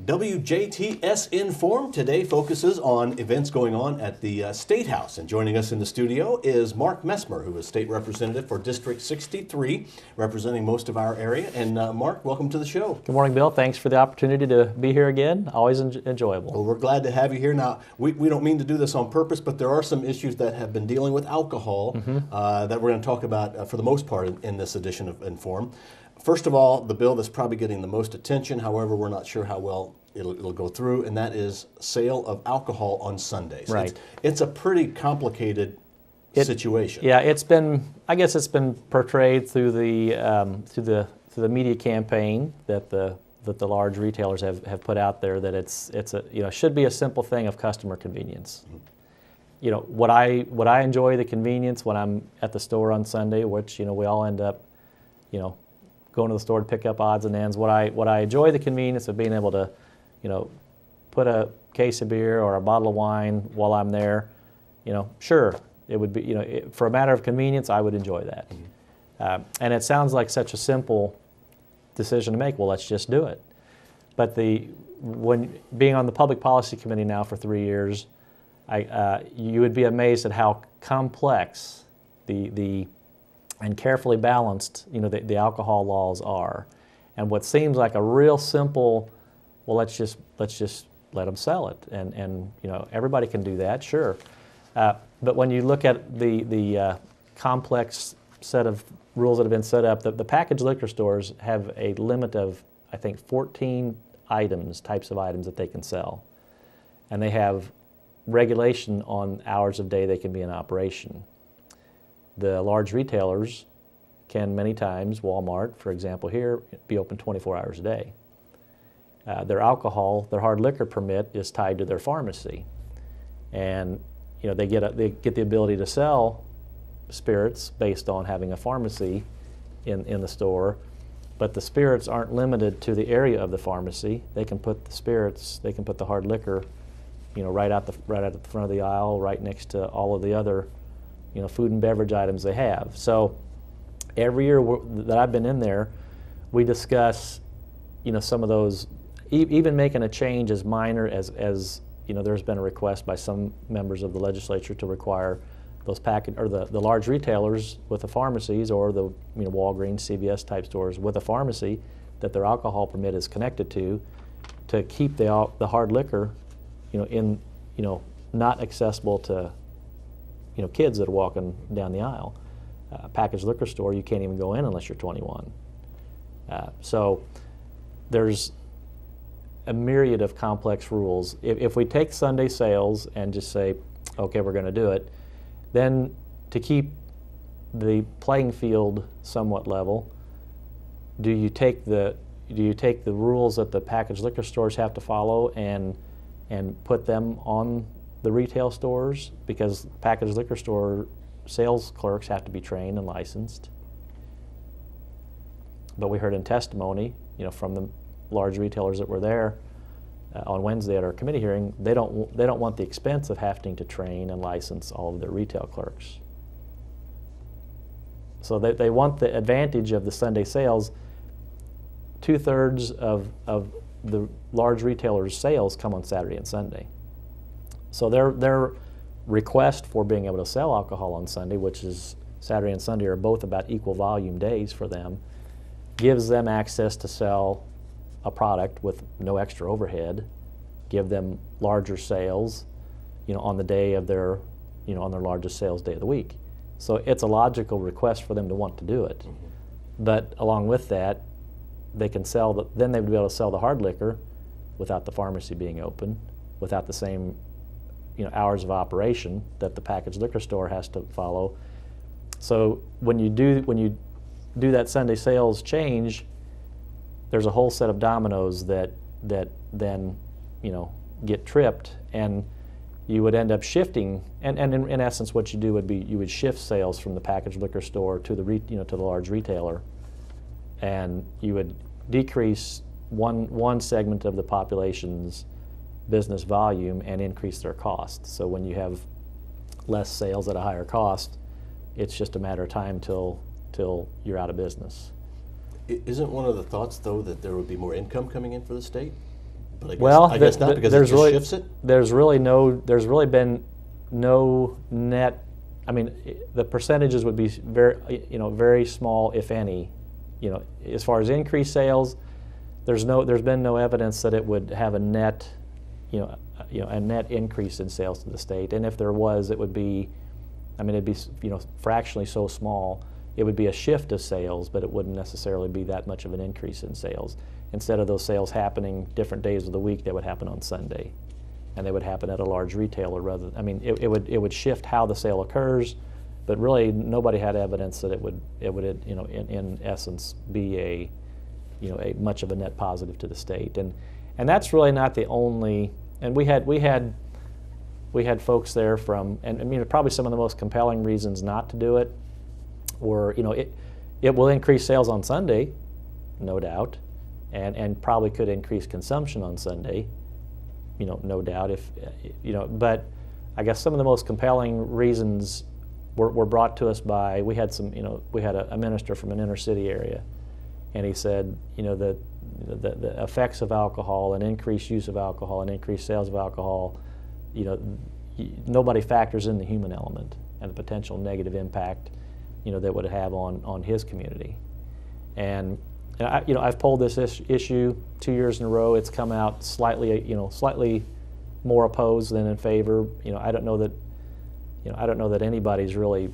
WJTS InForm today focuses on events going on at the State House. And joining us in the studio is Mark Messmer, who is State Representative for District 63, representing most of our area. And Mark, welcome to the show. Good morning, Bill. Thanks for the opportunity to be here again. Always enjoyable. Well, we're glad to have you here. Now, we don't mean to do this on purpose, but there are some issues that have been dealing with alcohol that we're going to talk about for the most part in this edition of InForm. First of all, the bill that's probably getting the most attention, however, we're not sure how well it'll go through, and that is sale of alcohol on Sundays. Right. It's a pretty complicated situation. Yeah, I guess it's been portrayed through the media campaign that the large retailers have put out there that it's should be a simple thing of customer convenience. You know, what I enjoy the convenience when I'm at the store on Sunday, which we all end up going to the store to pick up odds and ends. What I enjoy the convenience of being able to, put a case of beer or a bottle of wine while I'm there. Sure, it would be, for a matter of convenience, I would enjoy that. And it sounds like such a simple decision to make. Well, let's just do it. But when being on the Public Policy Committee now for 3 years, you would be amazed at how complex and carefully balanced, the alcohol laws are, and what seems like a real simple, well, let's just let them sell it, and everybody can do that, sure. But when you look at the complex set of rules that have been set up, the packaged liquor stores have a limit of, I think, 14 types of items that they can sell, and they have regulation on hours of day they can be in operation. The large retailers can many times, Walmart, for example, here, be open 24 hours a day. Their alcohol, their hard liquor permit is tied to their pharmacy. And they get the ability to sell spirits based on having a pharmacy in the store, but the spirits aren't limited to the area of the pharmacy. They can put the hard liquor, right at the front of the aisle, right next to all of the other food and beverage items they have. So every year that I've been in there, we discuss, some of those, even making a change as minor as there's been a request by some members of the legislature to require those the large retailers with the pharmacies or the Walgreens, CVS type stores with a pharmacy that their alcohol permit is connected to keep the hard liquor, not accessible to kids that are walking down the aisle. A packaged liquor store, you can't even go in unless you're 21. So there's a myriad of complex rules. If we take Sunday sales and just say, okay, we're going to do it, then to keep the playing field somewhat level, do you take the rules that the packaged liquor stores have to follow and put them on the retail stores, because packaged liquor store sales clerks have to be trained and licensed? But we heard in testimony, from the large retailers that were there on Wednesday at our committee hearing, they don't want the expense of having to train and license all of their retail clerks. So they want the advantage of the Sunday sales. 2/3 of the large retailers' sales come on Saturday and Sunday. So their request for being able to sell alcohol on Sunday, which is Saturday and Sunday are both about equal volume days for them, gives them access to sell a product with no extra overhead, give them larger sales, on the day of their, on their largest sales day of the week. So it's a logical request for them to want to do it. But along with that, they can then they would be able to sell the hard liquor without the pharmacy being open, without the same hours of operation that the packaged liquor store has to follow. So when you do that Sunday sales change, there's a whole set of dominoes that then get tripped, and you would end up shifting. And in essence, what you do would be you would shift sales from the packaged liquor store to the large retailer, and you would decrease one segment of the population's business volume and increase their cost. So when you have less sales at a higher cost, it's just a matter of time till you're out of business. Isn't one of the thoughts, though, that there would be more income coming in for the state? But Well, I guess not, because it just shifts it? There's really been no net. I mean, the percentages would be very small, if any. As far as increased sales, there's been no evidence that it would have a net, a net increase in sales to the state. And if there was, it would be, it'd be, fractionally so small, it would be a shift of sales, but it wouldn't necessarily be that much of an increase in sales. Instead of those sales happening different days of the week, they would happen on Sunday, and they would happen at a large retailer rather. It would shift how the sale occurs, but really nobody had evidence that it would in essence be a much of a net positive to the state. And that's really not the only. And we had folks there from, and probably some of the most compelling reasons not to do it were, it will increase sales on Sunday, no doubt, and probably could increase consumption on Sunday, no doubt. But I guess some of the most compelling reasons were brought to us by, we had a minister from an inner city area, and he said, the effects of alcohol and increased use of alcohol and increased sales of alcohol, nobody factors in the human element and the potential negative impact, that would have on his community. And I've polled this issue 2 years in a row. It's come out slightly more opposed than in favor. I don't know that anybody's really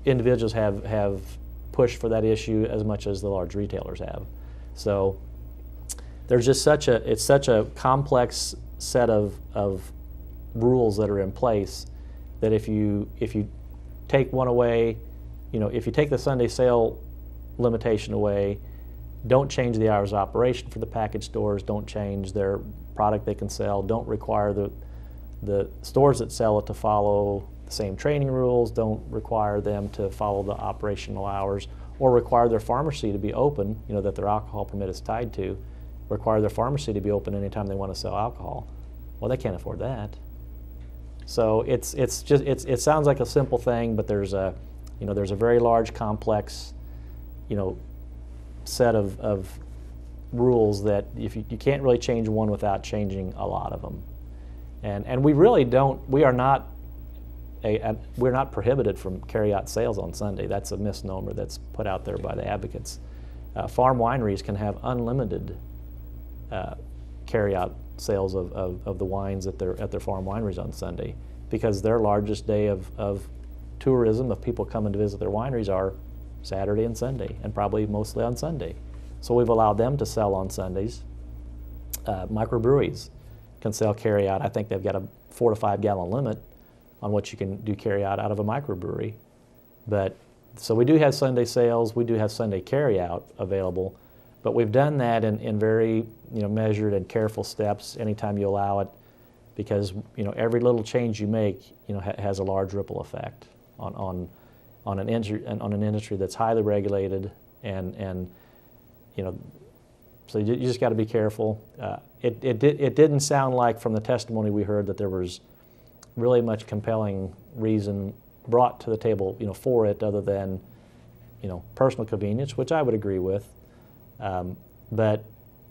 individuals have pushed for that issue as much as the large retailers have. So there's just such a complex set of rules that are in place that if you take one away, if you take the Sunday sale limitation away, don't change the hours of operation for the package stores, don't change their product they can sell, don't require the stores that sell it to follow the same training rules, don't require them to follow the operational hours, or require their pharmacy to be open, that their alcohol permit is tied to, require their pharmacy to be open anytime they want to sell alcohol. Well, they can't afford that. So it sounds like a simple thing, but there's a very large, complex, set of rules that if you can't really change one without changing a lot of them. And we really don't. We're not prohibited from carry-out sales on Sunday. That's a misnomer that's put out there by the advocates. Farm wineries can have unlimited carry-out sales of the wines at their farm wineries on Sunday, because their largest day of tourism, of people coming to visit their wineries, are Saturday and Sunday, and probably mostly on Sunday. So we've allowed them to sell on Sundays. Microbreweries can sell carry-out. I think they've got a 4 to 5 gallon limit on what you can do carry-out out of a microbrewery. But so we do have Sunday sales, we do have Sunday carry-out available, but we've done that in very measured and careful steps anytime you allow it, because every little change you make has a large ripple effect on an industry that's highly regulated, and so you just got to be careful. It didn't sound like from the testimony we heard that there was really much compelling reason brought to the table for it, other than personal convenience, which I would agree with. But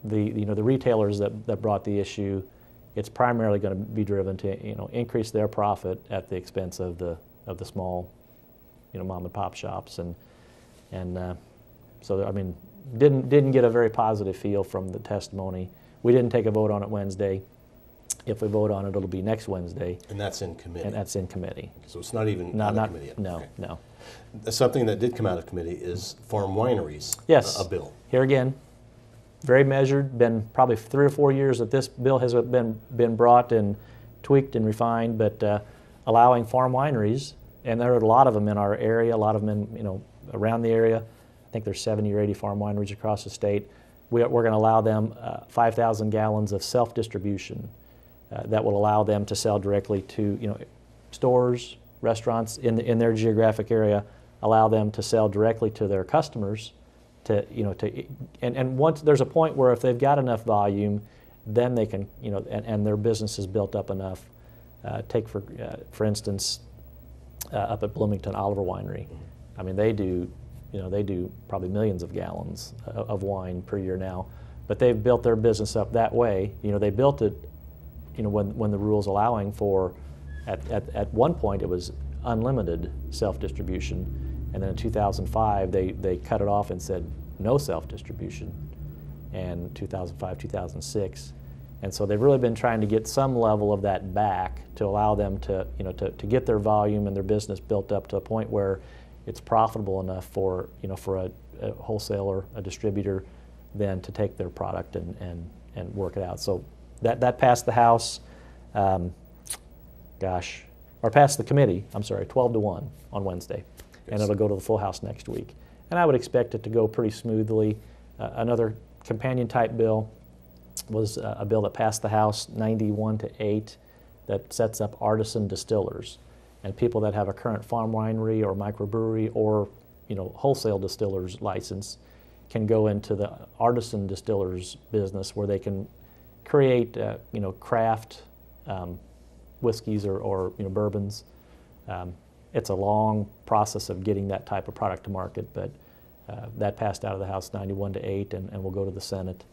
the retailers that brought the issue, it's primarily going to be driven to increase their profit at the expense of the small mom and pop shops, and so didn't get a very positive feel from the testimony. We didn't take a vote on it Wednesday. If we vote on it, it'll be next Wednesday. And that's in committee. And that's in committee. So it's not even out of committee yet. No, okay. No. Something that did come out of committee is farm wineries. Yes. A bill. Here again, very measured. Been probably 3 or 4 years that this bill has been brought and tweaked and refined, but allowing farm wineries, and there are a lot of them in our area, a lot of them in around the area. I think there's 70 or 80 farm wineries across the state. We're going to allow them 5,000 gallons of self-distribution that will allow them to sell directly to stores, restaurants in their geographic area. Allow them to sell directly to their customers. And once there's a point where if they've got enough volume, then they can and their business is built up enough. Take for instance up at Bloomington Oliver Winery. They do they do probably millions of gallons of wine per year now, but they've built their business up that way. They built it, when the rules allowing for, at one point it was unlimited self-distribution, and then in 2005 they cut it off and said no self-distribution, and 2005, 2006. And so they've really been trying to get some level of that back to allow them to get their volume and their business built up to a point where it's profitable enough for a wholesaler, a distributor, then to take their product and work it out. So that passed the House, or passed the committee, 12-1 on Wednesday. Yes. And it'll go to the full House next week. And I would expect it to go pretty smoothly. Another companion type bill was a bill that passed the House 91-8 that sets up artisan distillers, and people that have a current farm winery or microbrewery or wholesale distillers license can go into the artisan distillers business where they can create craft whiskeys or bourbons. It's a long process of getting that type of product to market, but that passed out of the House 91-8 and will go to the Senate.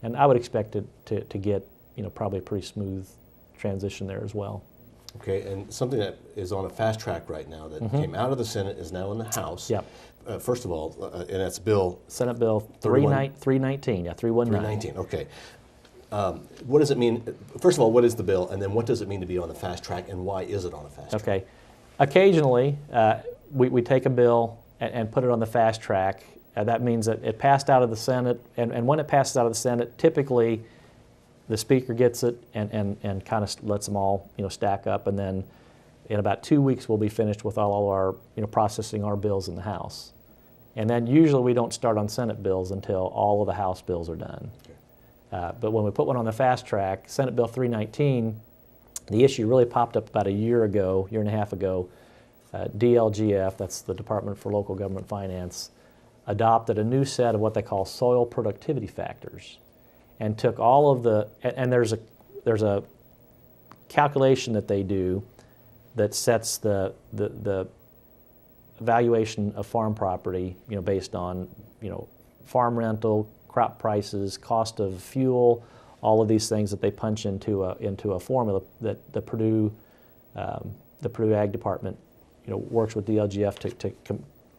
And I would expect it to get, probably a pretty smooth transition there as well. Okay, and something that is on a fast track right now that came out of the Senate is now in the House. Yep. First of all, and that's Bill... Senate Bill 319, 319. 319, okay. What does it mean? First of all, what is the bill, and then what does it mean to be on the fast track, and why is it on a fast track? Okay. Occasionally, we take a bill and put it on the fast track. That means that it passed out of the Senate, and when it passes out of the Senate, typically the Speaker gets it and kind of lets them all stack up, and then in about 2 weeks we'll be finished with all our processing our bills in the House. And then usually we don't start on Senate bills until all of the House bills are done. Okay. But when we put one on the fast track, Senate Bill 319, the issue really popped up about a year and a half ago. DLGF, that's the Department for Local Government Finance, adopted a new set of what they call soil productivity factors, and took all of and there's a calculation that they do that sets the valuation of farm property, based on farm rental, crop prices, cost of fuel, all of these things that they punch into a formula that the Purdue Ag Department works with DLGF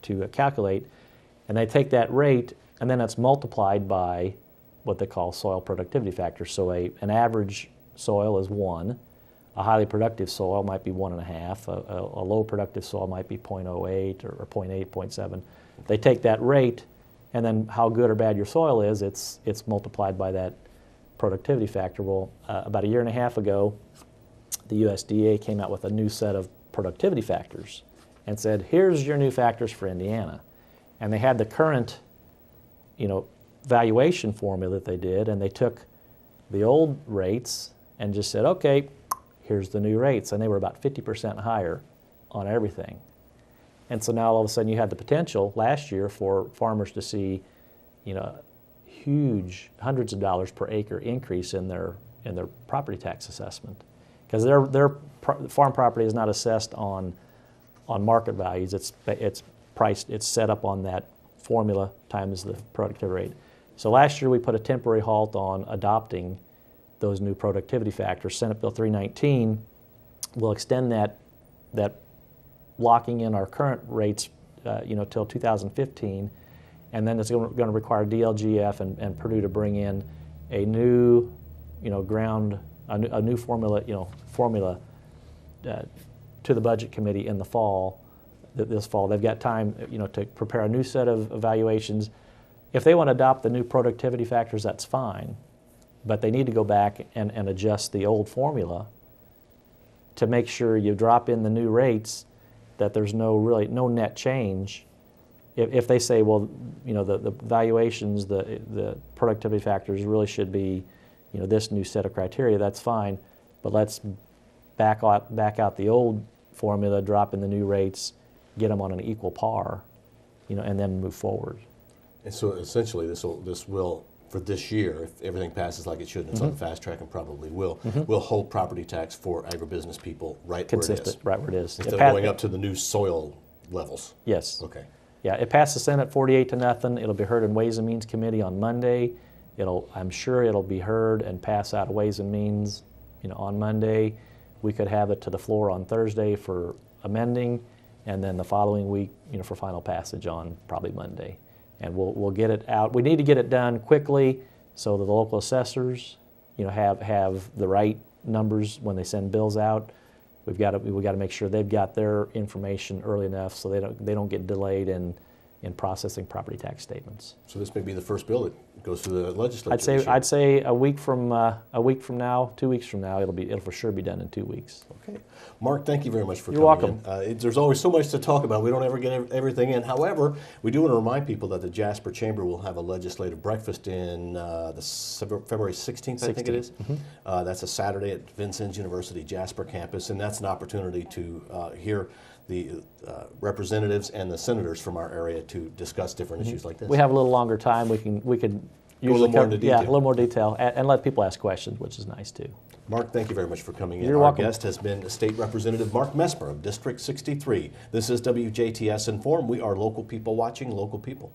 to calculate. And they take that rate, and then it's multiplied by what they call soil productivity factors. So an average soil is 1. A highly productive soil might be 1.5. A low productive soil might be 0.08 or 0.8, 0.7. They take that rate, and then how good or bad your soil is, it's multiplied by that productivity factor. Well, about a year and a half ago, the USDA came out with a new set of productivity factors and said, here's your new factors for Indiana. And they had the current, valuation formula that they did, and they took the old rates and just said, okay, here's the new rates. And they were about 50% higher on everything. And so now all of a sudden you had the potential last year for farmers to see, huge hundreds of dollars per acre increase in their property tax assessment, because their farm property is not assessed on market values. It's priced, it's set up on that formula times the productivity rate. So last year we put a temporary halt on adopting those new productivity factors. Senate Bill 319 will extend that locking in our current rates, till 2015, and then it's going to require DLGF and Purdue to bring in a new, a new formula, to the Budget Committee in the fall. This fall, they've got time, to prepare a new set of evaluations. If they want to adopt the new productivity factors, that's fine, but they need to go back and adjust the old formula to make sure you drop in the new rates, that there's no net change. If they say, well, the valuations, the productivity factors really should be, this new set of criteria, that's fine, but let's back out the old formula, drop in the new rates, get them on an equal par, and then move forward. And so essentially this will, for this year, if everything passes like it should, and it's on the fast track and probably will hold property tax for agribusiness people right where it is. Right where it is. Instead of going up to the new soil levels. Yes. Okay. Yeah, it passed the Senate 48-0. It'll be heard in Ways and Means Committee on Monday. I'm sure it'll be heard and pass out of Ways and Means, on Monday. We could have it to the floor on Thursday for amending, and then the following week, for final passage on probably Monday. And we'll get it out. We need to get it done quickly so that the local assessors, have the right numbers when they send bills out. We've got to make sure they've got their information early enough so they don't get delayed in processing property tax statements. So this may be the first bill that goes through the legislature. I'd say a week from now, 2 weeks from now, it'll for sure be done in 2 weeks. Okay, Mark, thank you very much for You're coming welcome. in. There's always so much to talk about. We don't ever get everything in. However, we do want to remind people that the Jasper Chamber will have a legislative breakfast in February 16th, I think it is. Mm-hmm. That's a Saturday at Vincennes University Jasper campus, and that's an opportunity to hear the representatives and the senators from our area to discuss different issues like this. We have a little longer time. We can Go a little more into detail. Yeah, a little more detail, and let people ask questions, which is nice too. Mark, thank you very much for coming in. You're Our welcome. guest has been State Representative Mark Messmer of District 63. This is WJTS InForm. We are local people watching local people.